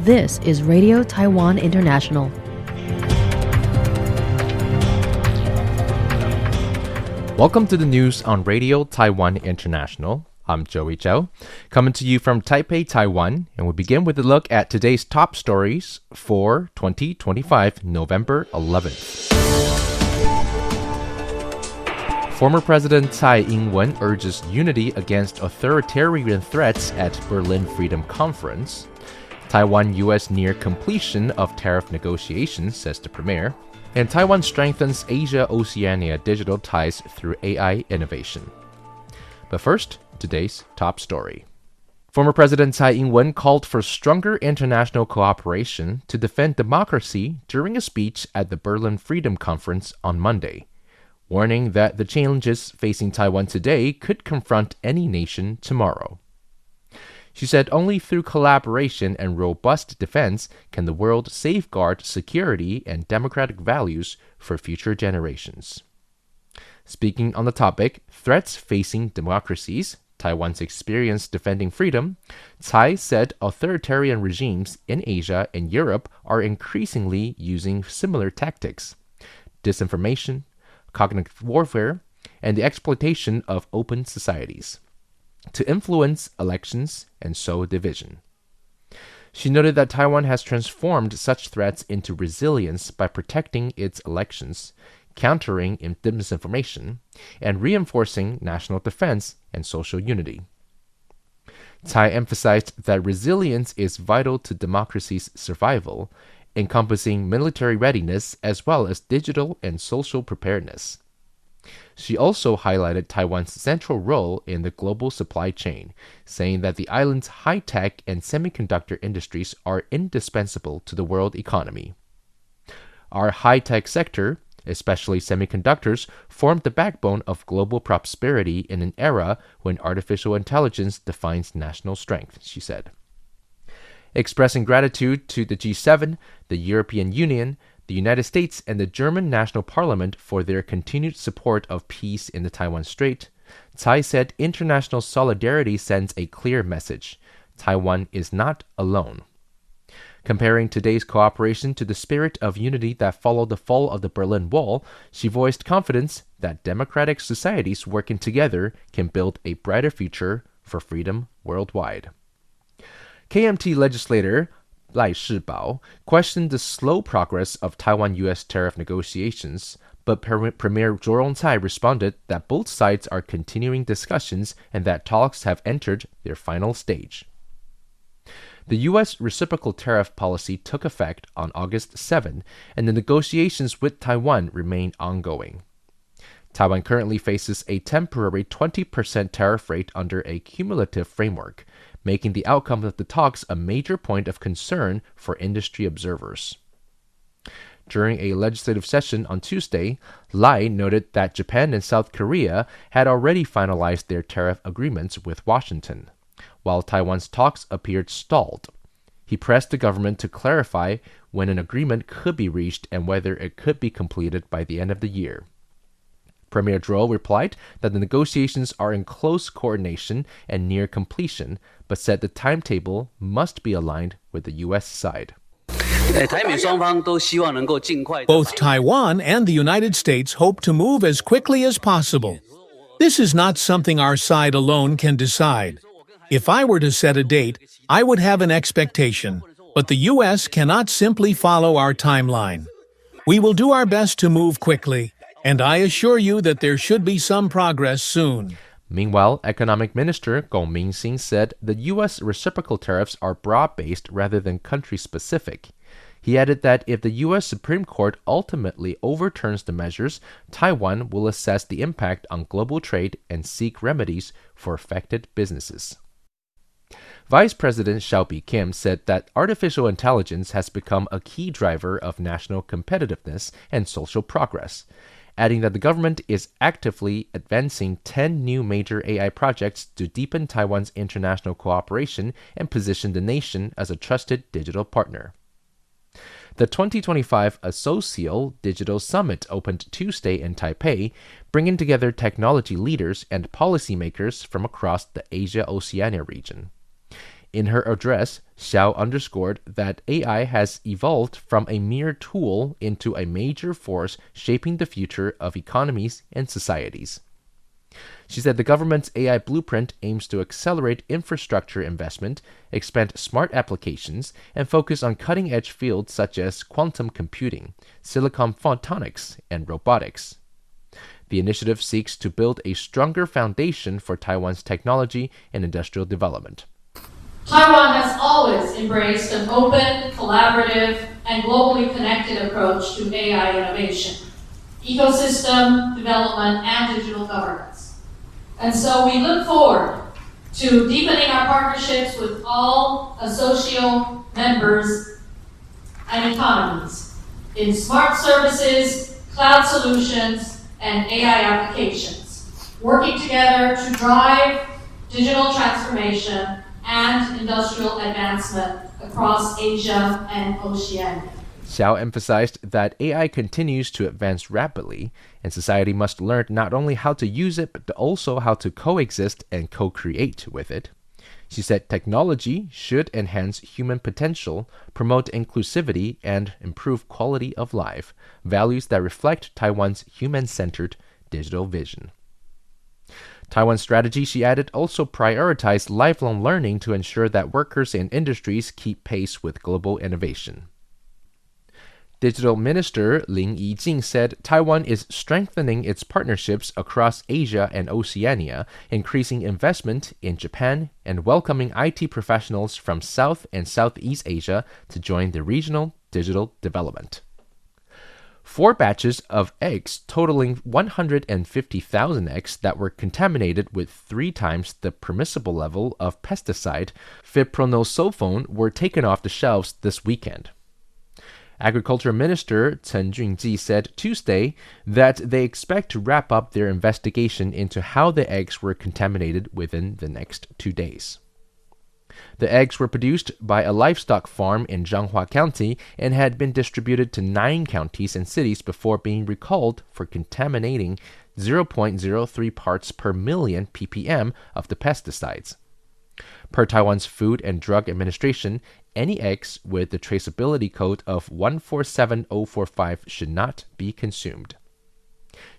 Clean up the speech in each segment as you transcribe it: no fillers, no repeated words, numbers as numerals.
This is Radio Taiwan International. Welcome to the news on Radio Taiwan International. I'm Joey Zhou, coming to you from Taipei, Taiwan, and we'll begin with a look at today's top stories for 2025, November 11th. Former President Tsai Ing-wen urges unity against authoritarian threats at Berlin Freedom Conference. Taiwan-US near completion of tariff negotiations, says the premier. And Taiwan strengthens Asia-Oceania digital ties through AI innovation. But first, today's top story. Former President Tsai Ing-wen called for stronger international cooperation to defend democracy during a speech at the Berlin Freedom Conference on Monday, warning that the challenges facing Taiwan today could confront any nation tomorrow. She said only through collaboration and robust defense can the world safeguard security and democratic values for future generations. Speaking on the topic, threats facing democracies, Taiwan's experience defending freedom, Tsai said authoritarian regimes in Asia and Europe are increasingly using similar tactics: disinformation, cognitive warfare, and the exploitation of open societies to influence elections and sow division. She noted that Taiwan has transformed such threats into resilience by protecting its elections, countering disinformation, and reinforcing national defense and social unity. Tsai emphasized that resilience is vital to democracy's survival, encompassing military readiness as well as digital and social preparedness. She also highlighted Taiwan's central role in the global supply chain, saying that the island's high-tech and semiconductor industries are indispensable to the world economy. Our high-tech sector, especially semiconductors, formed the backbone of global prosperity in an era when artificial intelligence defines national strength, she said. Expressing gratitude to the G7, the European Union, the United States, and the German National Parliament for their continued support of peace in the Taiwan Strait, Tsai said international solidarity sends a clear message: Taiwan is not alone. Comparing today's cooperation to the spirit of unity that followed the fall of the Berlin Wall, she voiced confidence that democratic societies working together can build a brighter future for freedom worldwide. KMT legislator Lai Shibao questioned the slow progress of Taiwan-US tariff negotiations, but Premier Zhou Rongcai responded that both sides are continuing discussions and that talks have entered their final stage. The U.S. reciprocal tariff policy took effect on August 7, and the negotiations with Taiwan remain ongoing. Taiwan currently faces a temporary 20% tariff rate under a cumulative framework, making the outcome of the talks a major point of concern for industry observers. During a legislative session on Tuesday, Lai noted that Japan and South Korea had already finalized their tariff agreements with Washington, while Taiwan's talks appeared stalled. He pressed the government to clarify when an agreement could be reached and whether it could be completed by the end of the year. Premier Zhou replied that the negotiations are in close coordination and near completion, but said the timetable must be aligned with the U.S. side. Both Taiwan and the United States hope to move as quickly as possible. This is not something our side alone can decide. If I were to set a date, I would have an expectation, but the U.S. cannot simply follow our timeline. We will do our best to move quickly, and I assure you that there should be some progress soon. Meanwhile, Economic Minister Gong Mingxin said the U.S. reciprocal tariffs are broad-based rather than country-specific. He added that if the U.S. Supreme Court ultimately overturns the measures, Taiwan will assess the impact on global trade and seek remedies for affected businesses. Vice President Xiaobi Kim said that artificial intelligence has become a key driver of national competitiveness and social progress, adding that the government is actively advancing 10 new major AI projects to deepen Taiwan's international cooperation and position the nation as a trusted digital partner. The 2025 Associo Digital Summit opened Tuesday in Taipei, bringing together technology leaders and policymakers from across the Asia-Oceania region. In her address, Xiao underscored that AI has evolved from a mere tool into a major force shaping the future of economies and societies. She said the government's AI blueprint aims to accelerate infrastructure investment, expand smart applications, and focus on cutting-edge fields such as quantum computing, silicon photonics, and robotics. The initiative seeks to build a stronger foundation for Taiwan's technology and industrial development. Taiwan has always embraced an open, collaborative, and globally connected approach to AI innovation, ecosystem development, and digital governance. And so we look forward to deepening our partnerships with all associate members and economies in smart services, cloud solutions, and AI applications, working together to drive digital transformation and industrial advancement across Asia and Oceania. Xiao emphasized that AI continues to advance rapidly, and society must learn not only how to use it, but also how to coexist and co-create with it. She said technology should enhance human potential, promote inclusivity, and improve quality of life, values that reflect Taiwan's human-centered digital vision. Taiwan's strategy, she added, also prioritized lifelong learning to ensure that workers and industries keep pace with global innovation. Digital Minister Lin Yijing said Taiwan is strengthening its partnerships across Asia and Oceania, increasing investment in Japan, and welcoming IT professionals from South and Southeast Asia to join the regional digital development. 4 batches of eggs totaling 150,000 eggs that were contaminated with 3 times the permissible level of pesticide fipronilsulfone were taken off the shelves this weekend. Agriculture Minister Chen Junji said Tuesday that they expect to wrap up their investigation into how the eggs were contaminated within the next 2 days. The eggs were produced by a livestock farm in Zhanghua County and had been distributed to 9 counties and cities before being recalled for contaminating 0.03 parts per million ppm of the pesticides. Per Taiwan's Food and Drug Administration, any eggs with the traceability code of 147045 should not be consumed.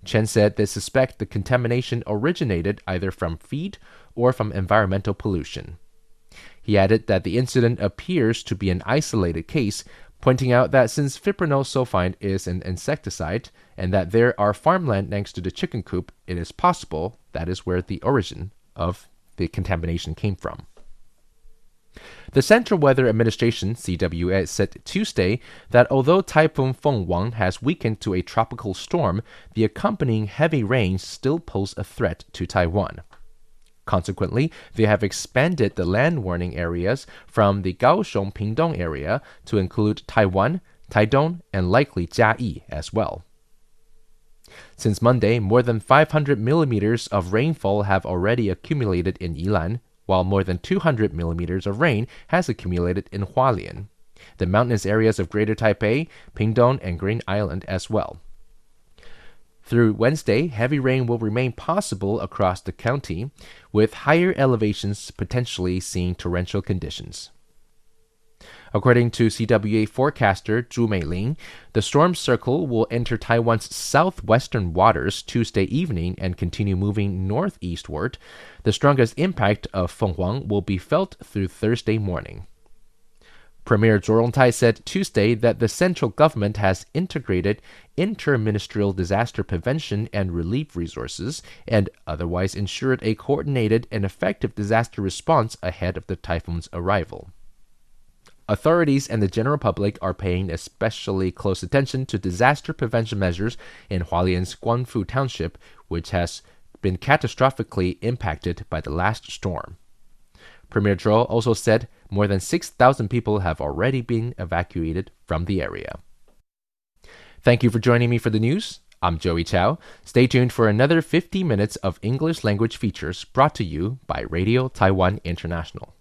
Chen said they suspect the contamination originated either from feed or from environmental pollution. He added that the incident appears to be an isolated case, pointing out that since fipronil is an insecticide and that there are farmland next to the chicken coop, it is possible that is where the origin of the contamination came from. The Central Weather Administration, CWA, said Tuesday that although Typhoon Fung-Wong has weakened to a tropical storm, the accompanying heavy rains still pose a threat to Taiwan. Consequently, they have expanded the land warning areas from the Kaohsiung-Pingtung area to include Taiwan, Taitung, and likely Chiayi as well. Since Monday, more than 500 millimeters of rainfall have already accumulated in Yilan, while more than 200 millimeters of rain has accumulated in Hualien, the mountainous areas of Greater Taipei, Pingtung, and Green Island as well. Through Wednesday, heavy rain will remain possible across the county, with higher elevations potentially seeing torrential conditions. According to CWA forecaster Zhu Meiling, the storm circle will enter Taiwan's southwestern waters Tuesday evening and continue moving northeastward. The strongest impact of Feng-Huang will be felt through Thursday morning. Premier Zhou Rongtai said Tuesday that the central government has integrated inter-ministerial disaster prevention and relief resources and otherwise ensured a coordinated and effective disaster response ahead of the typhoon's arrival. Authorities and the general public are paying especially close attention to disaster prevention measures in Hualien's Guanfu Township, which has been catastrophically impacted by the last storm. Premier Zhou also said more than 6,000 people have already been evacuated from the area. Thank you for joining me for the news. I'm Joey Chow. Stay tuned for another 50 minutes of English language features brought to you by Radio Taiwan International.